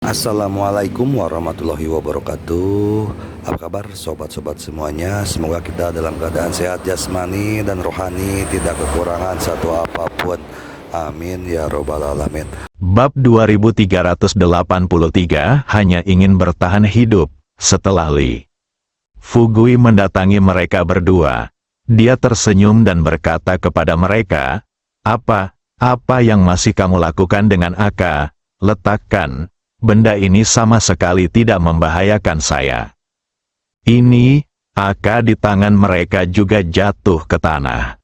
Assalamualaikum warahmatullahi wabarakatuh. Apa kabar sobat-sobat semuanya? Semoga kita dalam keadaan sehat jasmani dan rohani, tidak kekurangan satu apapun. Amin ya robbal alamin. Bab 2383 hanya ingin bertahan hidup. Setelah Li Fugui mendatangi mereka berdua, dia tersenyum dan berkata kepada mereka, Apa yang masih kamu lakukan dengan Aka? Letakkan. Benda ini sama sekali tidak membahayakan saya. Ini, Aka di tangan mereka juga jatuh ke tanah.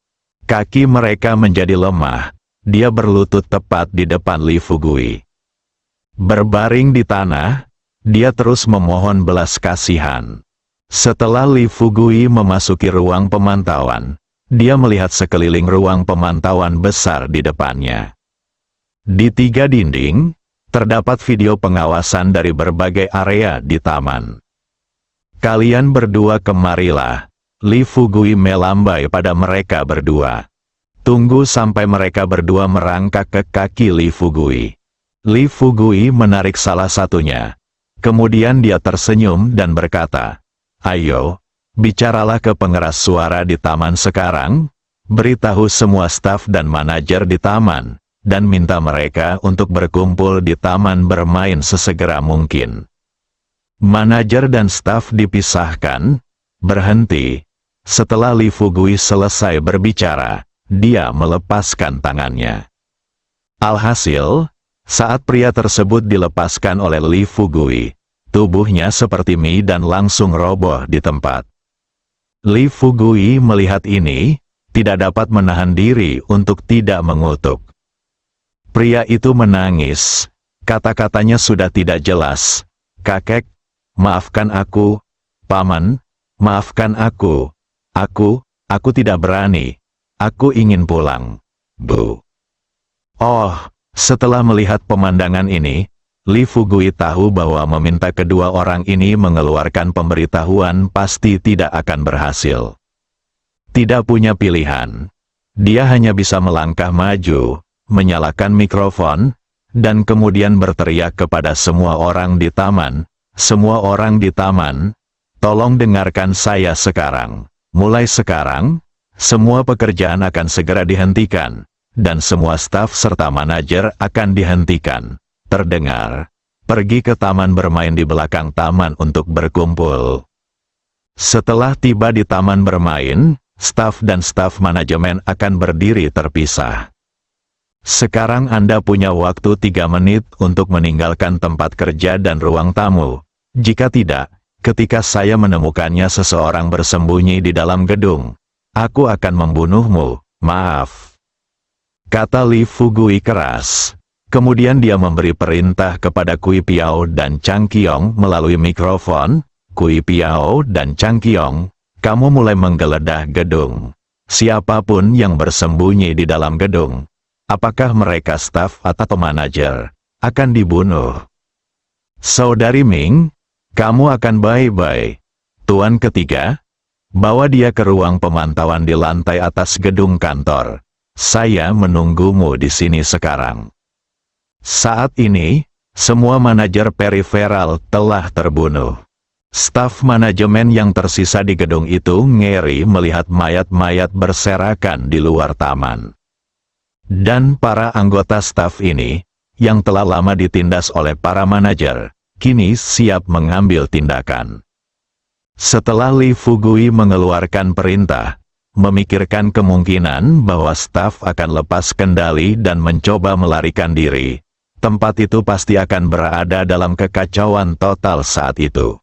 Kaki mereka menjadi lemah. Dia berlutut tepat di depan Li Fugui. Berbaring di tanah, dia terus memohon belas kasihan. Setelah Li Fugui memasuki ruang pemantauan, dia melihat sekeliling ruang pemantauan besar di depannya. Di tiga dinding, terdapat video pengawasan dari berbagai area di taman. Kalian berdua kemarilah. Li Fugui melambai pada mereka berdua. Tunggu sampai mereka berdua merangkak ke kaki Li Fugui. Li Fugui menarik salah satunya. Kemudian dia tersenyum dan berkata, Ayo, bicaralah ke pengeras suara di taman sekarang. Beritahu semua staf dan manajer di taman, dan minta mereka untuk berkumpul di taman bermain sesegera mungkin. Manajer dan staf dipisahkan, berhenti. Setelah Li Fugui selesai berbicara, dia melepaskan tangannya. Alhasil, saat pria tersebut dilepaskan oleh Li Fugui, tubuhnya seperti mie dan langsung roboh di tempat. Li Fugui melihat ini, tidak dapat menahan diri untuk tidak mengutuk. Pria itu menangis. Kata-katanya sudah tidak jelas. Kakek, maafkan aku. Paman, maafkan aku. Aku tidak berani. Aku ingin pulang. Bu. Oh, setelah melihat pemandangan ini, Li Fugui tahu bahwa meminta kedua orang ini mengeluarkan pemberitahuan pasti tidak akan berhasil. Tidak punya pilihan. Dia hanya bisa melangkah maju, menyalakan mikrofon, dan kemudian berteriak kepada semua orang di taman, tolong dengarkan saya sekarang. Mulai sekarang, semua pekerjaan akan segera dihentikan, dan semua staf serta manajer akan dihentikan. Terdengar, pergi ke taman bermain di belakang taman untuk berkumpul. Setelah tiba di taman bermain, staf dan staf manajemen akan berdiri terpisah. Sekarang Anda punya waktu 3 menit untuk meninggalkan tempat kerja dan ruang tamu. Jika tidak, ketika saya menemukannya seseorang bersembunyi di dalam gedung, aku akan membunuhmu. Maaf. Kata Li Fugui keras. Kemudian dia memberi perintah kepada Kui Piao dan Chang Qiong melalui mikrofon. Kui Piao dan Chang Qiong, kamu mulai menggeledah gedung. Siapapun yang bersembunyi di dalam gedung, apakah mereka staf atau manajer, akan dibunuh. Saudari Ming, kamu akan bye-bye. Tuan ketiga, bawa dia ke ruang pemantauan di lantai atas gedung kantor. Saya menunggumu di sini sekarang. Saat ini, semua manajer periferal telah terbunuh. Staf manajemen yang tersisa di gedung itu ngeri melihat mayat-mayat berserakan di luar taman. Dan para anggota staf ini, yang telah lama ditindas oleh para manajer, kini siap mengambil tindakan. Setelah Li Fugui mengeluarkan perintah, memikirkan kemungkinan bahwa staf akan lepas kendali dan mencoba melarikan diri, tempat itu pasti akan berada dalam kekacauan total saat itu.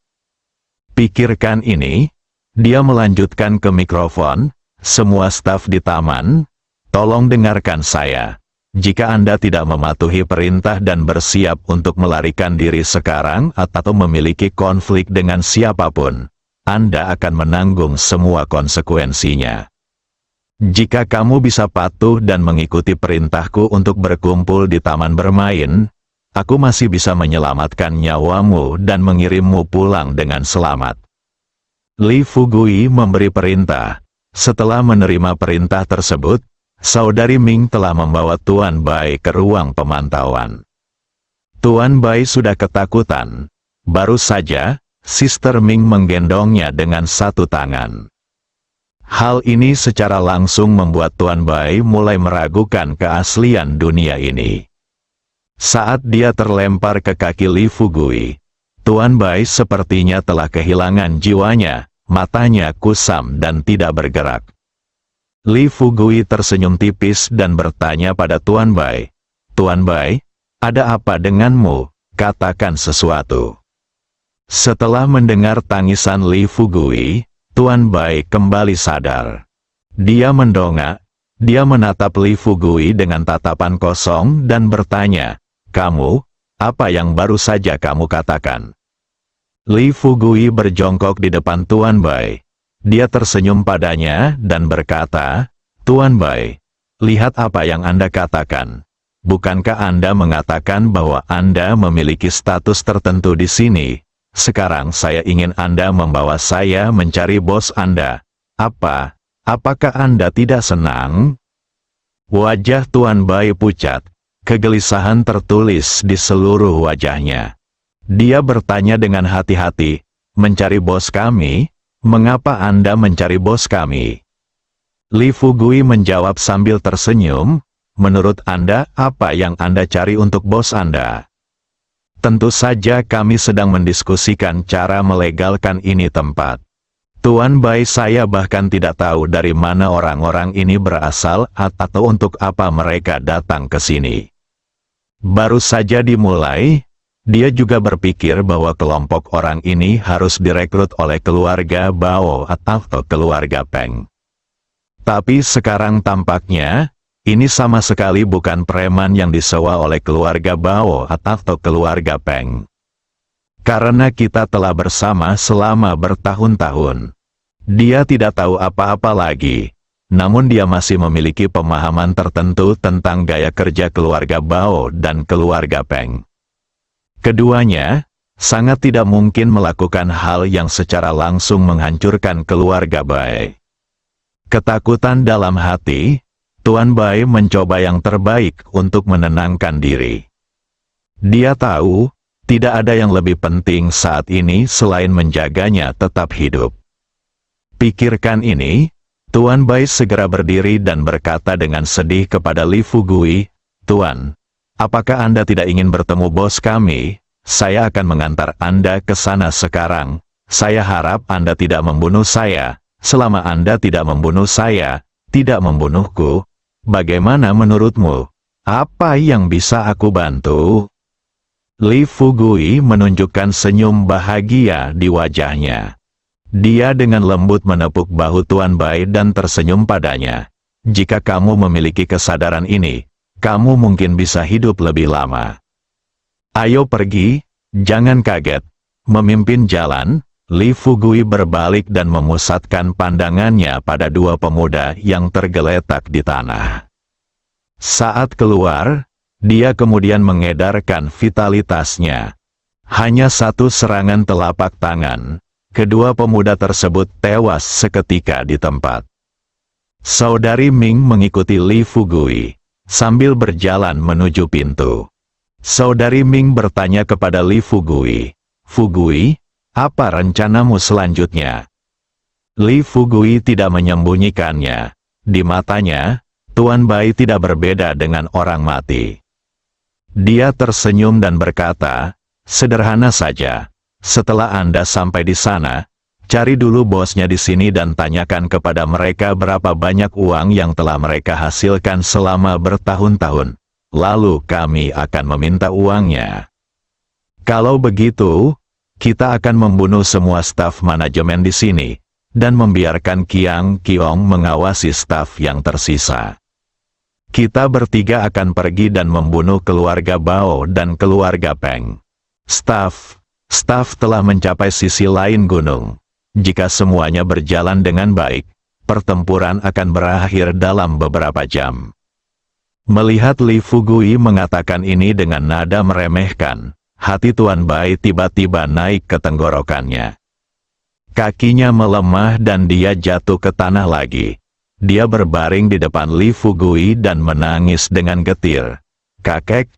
Pikirkan ini, dia melanjutkan ke mikrofon, semua staf di taman, tolong dengarkan saya. Jika Anda tidak mematuhi perintah dan bersiap untuk melarikan diri sekarang atau memiliki konflik dengan siapapun, Anda akan menanggung semua konsekuensinya. Jika kamu bisa patuh dan mengikuti perintahku untuk berkumpul di taman bermain, aku masih bisa menyelamatkan nyawamu dan mengirimmu pulang dengan selamat. Li Fugui memberi perintah. Setelah menerima perintah tersebut, Saudari Ming telah membawa Tuan Bai ke ruang pemantauan. Tuan Bai sudah ketakutan. Baru saja, Sister Ming menggendongnya dengan satu tangan. Hal ini secara langsung membuat Tuan Bai mulai meragukan keaslian dunia ini. Saat dia terlempar ke kaki Li Fugui, Tuan Bai sepertinya telah kehilangan jiwanya, matanya kusam dan tidak bergerak. Li Fugui tersenyum tipis dan bertanya pada Tuan Bai, "Tuan Bai, ada apa denganmu? Katakan sesuatu." Setelah mendengar tangisan Li Fugui, Tuan Bai kembali sadar. Dia mendongak, dia menatap Li Fugui dengan tatapan kosong dan bertanya, "Kamu, apa yang baru saja kamu katakan?" Li Fugui berjongkok di depan Tuan Bai. Dia tersenyum padanya dan berkata, "Tuan Bai, lihat apa yang Anda katakan. Bukankah Anda mengatakan bahwa Anda memiliki status tertentu di sini? Sekarang saya ingin Anda membawa saya mencari bos Anda. Apakah Anda tidak senang?" Wajah Tuan Bai pucat. Kegelisahan tertulis di seluruh wajahnya. Dia bertanya dengan hati-hati, "Mencari bos kami? Mengapa Anda mencari bos kami?" Li Fugui menjawab sambil tersenyum, "Menurut Anda, apa yang Anda cari untuk bos Anda?" "Tentu saja kami sedang mendiskusikan cara melegalkan ini tempat. Tuan Bai, saya bahkan tidak tahu dari mana orang-orang ini berasal atau untuk apa mereka datang ke sini." Baru saja dimulai, dia juga berpikir bahwa kelompok orang ini harus direkrut oleh keluarga Bao atau keluarga Peng. Tapi sekarang tampaknya, ini sama sekali bukan preman yang disewa oleh keluarga Bao atau keluarga Peng. Karena kita telah bersama selama bertahun-tahun. Dia tidak tahu apa-apa lagi, namun dia masih memiliki pemahaman tertentu tentang gaya kerja keluarga Bao dan keluarga Peng. Keduanya sangat tidak mungkin melakukan hal yang secara langsung menghancurkan keluarga Bai. Ketakutan dalam hati, Tuan Bai mencoba yang terbaik untuk menenangkan diri. Dia tahu, tidak ada yang lebih penting saat ini selain menjaganya tetap hidup. Pikirkan ini, Tuan Bai segera berdiri dan berkata dengan sedih kepada Li Fugui, "Tuan, apakah Anda tidak ingin bertemu bos kami? Saya akan mengantar Anda ke sana sekarang. Saya harap Anda tidak membunuh saya. Selama Anda tidak membunuh saya, tidak membunuhku, bagaimana menurutmu? Apa yang bisa aku bantu?" Li Fugui menunjukkan senyum bahagia di wajahnya. Dia dengan lembut menepuk bahu Tuan Bai dan tersenyum padanya. "Jika kamu memiliki kesadaran ini, kamu mungkin bisa hidup lebih lama. Ayo pergi, jangan kaget." Memimpin jalan, Li Fugui berbalik dan memusatkan pandangannya pada dua pemuda yang tergeletak di tanah. Saat keluar, dia kemudian mengedarkan vitalitasnya. Hanya satu serangan telapak tangan, kedua pemuda tersebut tewas seketika di tempat. Saudari Ming mengikuti Li Fugui, sambil berjalan menuju pintu. Saudari Ming bertanya kepada Li Fugui, "Fugui, apa rencanamu selanjutnya?" Li Fugui tidak menyembunyikannya. Di matanya, Tuan Bai tidak berbeda dengan orang mati. Dia tersenyum dan berkata, "Sederhana saja. Setelah Anda sampai di sana, cari dulu bosnya di sini dan tanyakan kepada mereka berapa banyak uang yang telah mereka hasilkan selama bertahun-tahun. Lalu kami akan meminta uangnya. Kalau begitu, kita akan membunuh semua staf manajemen di sini, dan membiarkan Kiang Kiong mengawasi staf yang tersisa. Kita bertiga akan pergi dan membunuh keluarga Bao dan keluarga Peng. Staf telah mencapai sisi lain gunung. Jika semuanya berjalan dengan baik, pertempuran akan berakhir dalam beberapa jam." Melihat Li Fugui mengatakan ini dengan nada meremehkan, hati Tuan Bai tiba-tiba naik ke tenggorokannya. Kakinya melemah dan dia jatuh ke tanah lagi. Dia berbaring di depan Li Fugui dan menangis dengan getir. Kakek,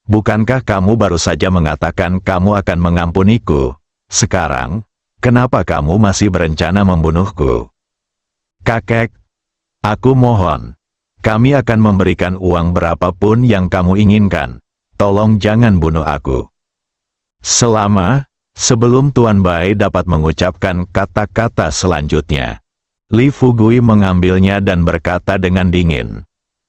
Bukankah kamu baru saja mengatakan kamu akan mengampuniku? Sekarang, kenapa kamu masih berencana membunuhku? Kakek, aku mohon. Kami akan memberikan uang berapapun yang kamu inginkan. Tolong jangan bunuh aku. Sebelum Tuan Bai dapat mengucapkan kata-kata selanjutnya, Li Fugui mengambilnya dan berkata dengan dingin,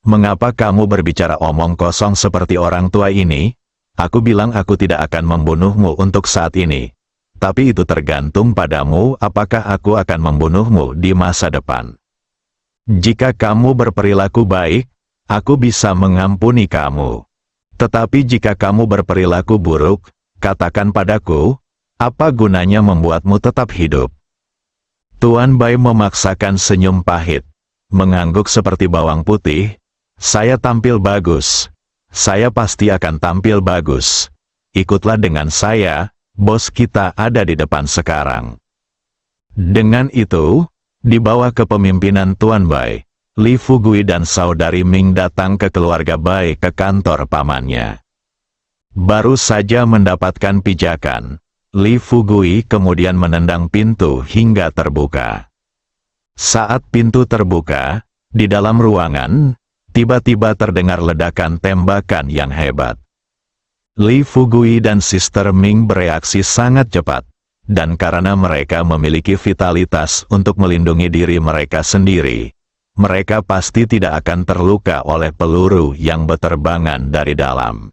"Mengapa kamu berbicara omong kosong seperti orang tua ini? Aku bilang aku tidak akan membunuhmu untuk saat ini. Tapi itu tergantung padamu apakah aku akan membunuhmu di masa depan. Jika kamu berperilaku baik, aku bisa mengampuni kamu. Tetapi jika kamu berperilaku buruk, katakan padaku, apa gunanya membuatmu tetap hidup?" Tuan Bai memaksakan senyum pahit, mengangguk seperti bawang putih. "Saya tampil bagus. Saya pasti akan tampil bagus. Ikutlah dengan saya, bos kita ada di depan sekarang." Dengan itu, di bawah kepemimpinan Tuan Bai, Li Fugui dan saudari Ming datang ke keluarga Bai ke kantor pamannya. Baru saja mendapatkan pijakan, Li Fugui kemudian menendang pintu hingga terbuka. Saat pintu terbuka, di dalam ruangan, tiba-tiba terdengar ledakan tembakan yang hebat. Li Fugui dan Sister Ming bereaksi sangat cepat, dan karena mereka memiliki vitalitas untuk melindungi diri mereka sendiri, mereka pasti tidak akan terluka oleh peluru yang berterbangan dari dalam.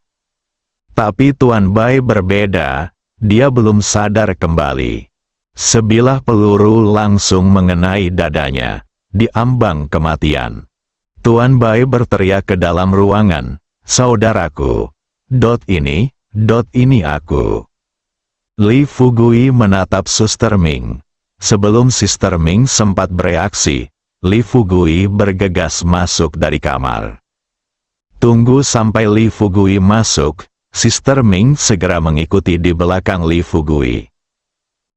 Tapi Tuan Bai berbeda, dia belum sadar kembali. Sebilah peluru langsung mengenai dadanya, di ambang kematian. Tuan Bai berteriak ke dalam ruangan, "Saudaraku, ini aku." Li Fugui menatap Suster Ming. Sebelum Sister Ming sempat bereaksi, Li Fugui bergegas masuk dari kamar. Tunggu sampai Li Fugui masuk, Sister Ming segera mengikuti di belakang Li Fugui.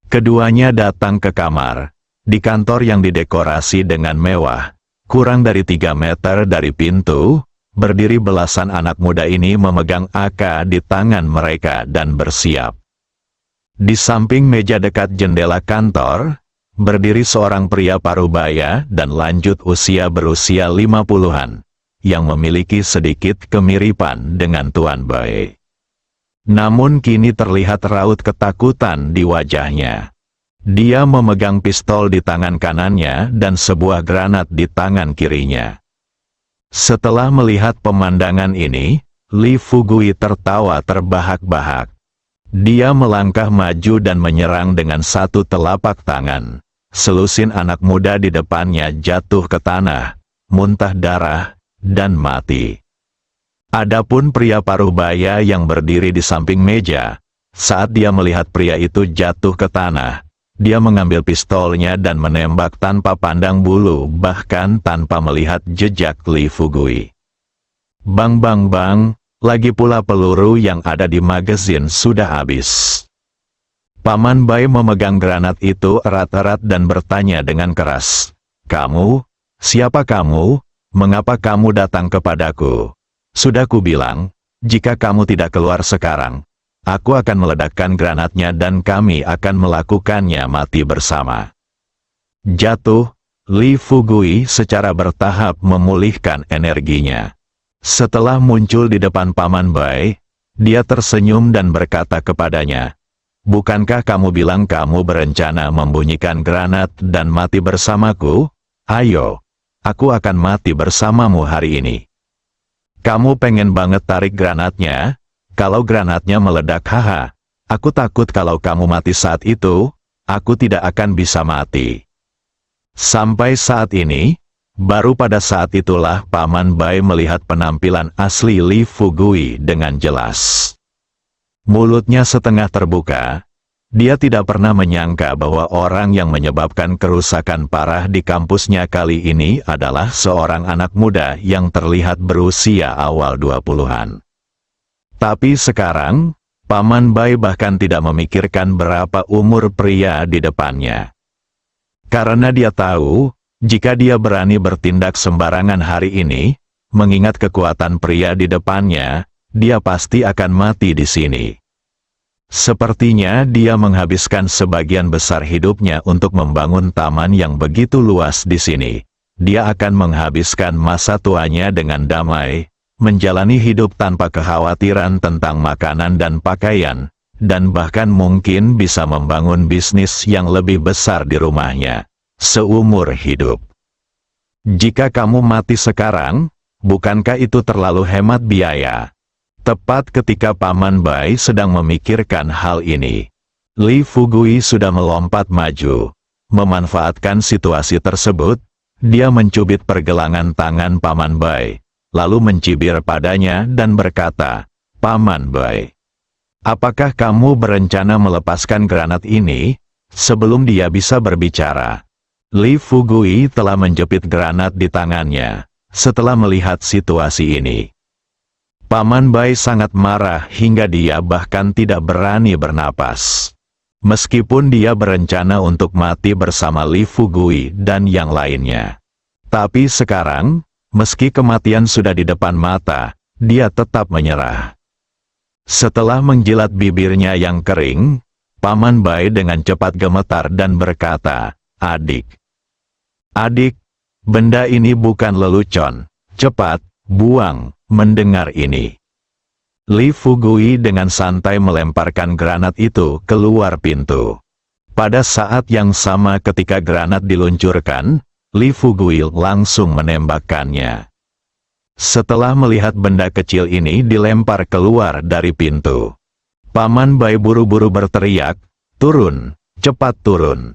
Keduanya datang ke kamar, di kantor yang didekorasi dengan mewah. Kurang dari 3 meter dari pintu, berdiri belasan anak muda ini memegang AK di tangan mereka dan bersiap. Di samping meja dekat jendela kantor, berdiri seorang pria parubaya dan lanjut usia berusia 50-an, yang memiliki sedikit kemiripan dengan Tuan Bai. Namun kini terlihat raut ketakutan di wajahnya. Dia memegang pistol di tangan kanannya dan sebuah granat di tangan kirinya. Setelah melihat pemandangan ini, Li Fugui tertawa terbahak-bahak. Dia melangkah maju dan menyerang dengan satu telapak tangan. Selusin anak muda di depannya jatuh ke tanah, muntah darah, dan mati. Adapun pria parubaya yang berdiri di samping meja, saat dia melihat pria itu jatuh ke tanah, dia mengambil pistolnya dan menembak tanpa pandang bulu, bahkan tanpa melihat jejak Li Fugui. Bang bang bang, lagi pula peluru yang ada di magazin sudah habis. Paman Bai memegang granat itu erat-erat dan bertanya dengan keras, "Kamu? Siapa kamu? Mengapa kamu datang kepadaku? Sudah kubilang, jika kamu tidak keluar sekarang, aku akan meledakkan granatnya dan kami akan melakukannya mati bersama." Jatuh, Li Fugui secara bertahap memulihkan energinya. Setelah muncul di depan Paman Bai, dia tersenyum dan berkata kepadanya, "Bukankah kamu bilang kamu berencana membunyikan granat dan mati bersamaku? Ayo, aku akan mati bersamamu hari ini. Kamu pengen banget tarik granatnya? Kalau granatnya meledak, haha. Aku takut kalau kamu mati saat itu, aku tidak akan bisa mati." Sampai saat ini, baru pada saat itulah Paman Bai melihat penampilan asli Li Fugui dengan jelas. Mulutnya setengah terbuka. Dia tidak pernah menyangka bahwa orang yang menyebabkan kerusakan parah di kampusnya kali ini adalah seorang anak muda yang terlihat berusia awal 20-an. Tapi sekarang, Paman Bai bahkan tidak memikirkan berapa umur pria di depannya. Karena dia tahu, jika dia berani bertindak sembarangan hari ini, mengingat kekuatan pria di depannya, dia pasti akan mati di sini. Sepertinya dia menghabiskan sebagian besar hidupnya untuk membangun taman yang begitu luas di sini. Dia akan menghabiskan masa tuanya dengan damai, menjalani hidup tanpa kekhawatiran tentang makanan dan pakaian, dan bahkan mungkin bisa membangun bisnis yang lebih besar di rumahnya, seumur hidup. Jika kamu mati sekarang, bukankah itu terlalu hemat biaya? Tepat ketika Paman Bai sedang memikirkan hal ini, Li Fugui sudah melompat maju. Memanfaatkan situasi tersebut, dia mencubit pergelangan tangan Paman Bai, lalu mencibir padanya dan berkata, "Paman Bai, apakah kamu berencana melepaskan granat ini?" Sebelum dia bisa berbicara, Li Fugui telah menjepit granat di tangannya. Setelah melihat situasi ini, Paman Bai sangat marah hingga dia bahkan tidak berani bernapas. Meskipun dia berencana untuk mati bersama Li Fugui dan yang lainnya. Tapi sekarang, meski kematian sudah di depan mata, dia tetap menyerah. Setelah menjilat bibirnya yang kering, Paman Bai dengan cepat gemetar dan berkata, "Adik, benda ini bukan lelucon. Cepat, buang." Mendengar ini, Li Fugui dengan santai melemparkan granat itu keluar pintu. Pada saat yang sama ketika granat diluncurkan, Li Fugui langsung menembakkannya. Setelah melihat benda kecil ini dilempar keluar dari pintu, Paman Bai buru-buru berteriak, "Turun, cepat turun."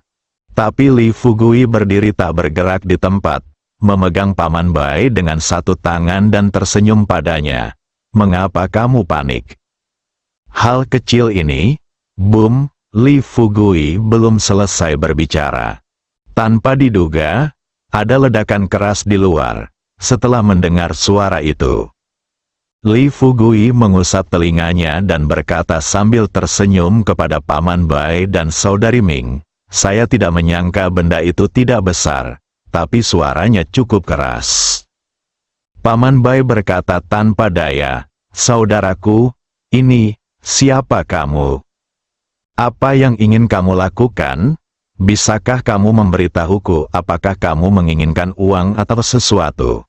Tapi Li Fugui berdiri tak bergerak di tempat, memegang Paman Bai dengan satu tangan dan tersenyum padanya. "Mengapa kamu panik?" Hal kecil ini, boom, Li Fugui belum selesai berbicara. Tanpa diduga, ada ledakan keras di luar. Setelah mendengar suara itu, Li Fugui mengusap telinganya dan berkata sambil tersenyum kepada Paman Bai dan Saudari Ming, "Saya tidak menyangka benda itu tidak besar. Tapi suaranya cukup keras." Paman Bai berkata tanpa daya, "Saudaraku, ini, siapa kamu? Apa yang ingin kamu lakukan? Bisakah kamu memberitahuku apakah kamu menginginkan uang atau sesuatu?"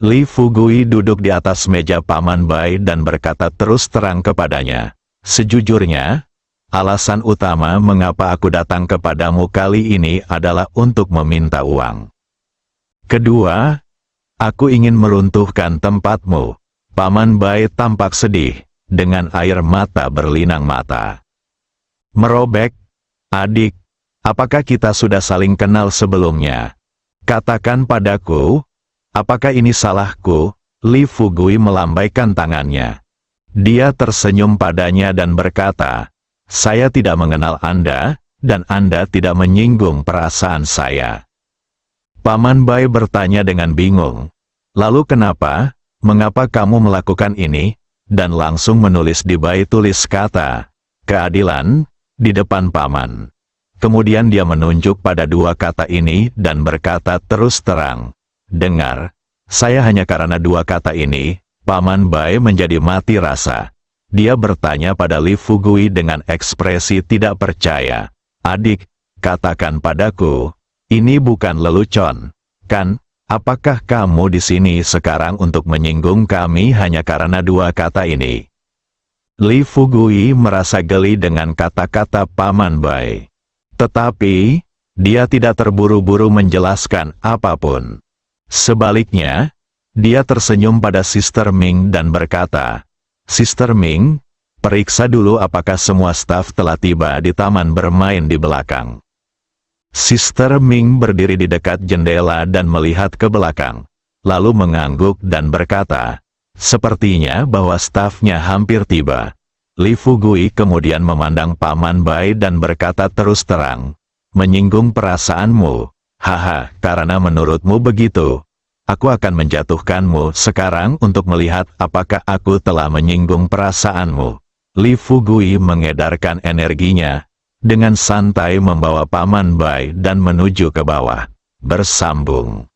Li Fugui duduk di atas meja Paman Bai dan berkata terus terang kepadanya, "Sejujurnya, alasan utama mengapa aku datang kepadamu kali ini adalah untuk meminta uang. Kedua, aku ingin meruntuhkan tempatmu." Paman Bai tampak sedih, dengan air mata berlinang mata. "Merobek, adik, apakah kita sudah saling kenal sebelumnya? Katakan padaku, apakah ini salahku?" Li Fugui melambaikan tangannya. Dia tersenyum padanya dan berkata, "Saya tidak mengenal Anda, dan Anda tidak menyinggung perasaan saya." Paman Bai bertanya dengan bingung, "Lalu kenapa? Mengapa kamu melakukan ini?" Dan langsung menulis di bait tulis kata, "Keadilan," di depan Paman. Kemudian dia menunjuk pada dua kata ini dan berkata terus terang, "Dengar, saya hanya karena dua kata ini." Paman Bai menjadi mati rasa. Dia bertanya pada Li Fugui dengan ekspresi tidak percaya, "Adik, katakan padaku, ini bukan lelucon, kan? Apakah kamu di sini sekarang untuk menyinggung kami hanya karena dua kata ini?" Li Fugui merasa geli dengan kata-kata Paman Bai. Tetapi, dia tidak terburu-buru menjelaskan apapun. Sebaliknya, dia tersenyum pada Sister Ming dan berkata, "Sister Ming, periksa dulu apakah semua staf telah tiba di taman bermain di belakang." Sister Ming berdiri di dekat jendela dan melihat ke belakang, lalu mengangguk dan berkata, "Sepertinya bahwa stafnya hampir tiba." Li Fugui kemudian memandang Paman Bai dan berkata terus terang, "Menyinggung perasaanmu, haha, karena menurutmu begitu, aku akan menjatuhkanmu sekarang untuk melihat apakah aku telah menyinggung perasaanmu." Li Fugui mengedarkan energinya, dengan santai membawa Paman Bai dan menuju ke bawah. Bersambung.